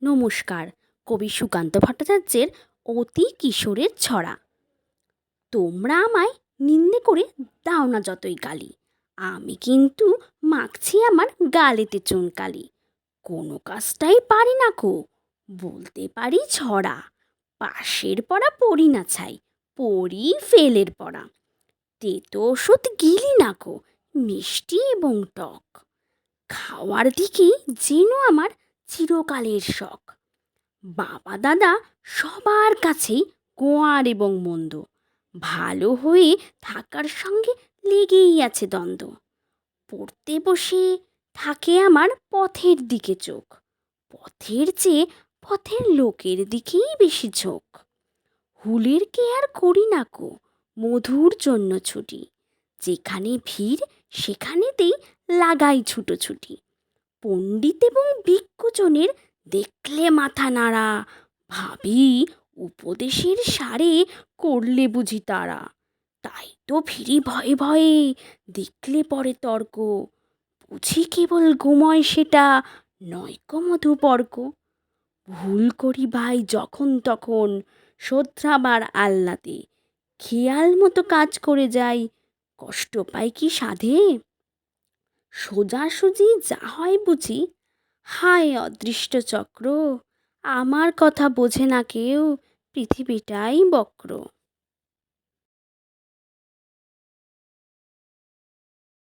নমস্কার। কবি সুকান্ত ভট্টাচার্যের অতি কিশোরের ছড়া। তোমরা আমায় নিন্দে করে দাও না যতই গালি, আমি কিন্তু মাখছি আমার গালেতে চুনকালি। কোনো কাজটাই পারি না কো, বলতে পারি ছড়া। পাশের পড়া পড়ি না ছাই, পড়ি ফেলের পড়া। তেতো ওষুধ গিলি না কো, মিষ্টি এবং টক। খাওয়ার দিকেই যেন আমার চিরকালের শখ। বাবা দাদা সবার কাছেই গোয়ার এবং মন্দ, ভালো হয়ে থাকার সঙ্গে লেগেই আছে দ্বন্দ্ব। পড়তে বসে থাকে আমার পথের দিকে চোখ, পথের চেয়ে পথের লোকের দিকেই বেশি ঝোঁক। হুলের কেয়ার করি না কো, মধুর জন্য ছুটি। যেখানে ভিড় সেখানেতেই লাগাই ছুটোছুটি। পণ্ডিত এবং ভিক্ষুজনের দেখলে মাথা নাড়া, ভাবি উপদেশের সারে করলে বুঝি তারা। তাই তো ফিরি ভয়ে ভয়ে, দেখলে পরে তর্ক। বুঝি কেবল ঘুময় সেটা, নয়কো মধুপর্ক। ভুল করি ভাই যখন তখন, শোধরাবার আহ্লাদে। খেয়াল মতো কাজ করে যাই, কষ্ট পাই কি সাধে। সোজাসুজি যা হয় বুঝি, হায় অদৃষ্ট চক্র। আমার কথা বোঝে না কেউ, পৃথিবীটাই বক্র।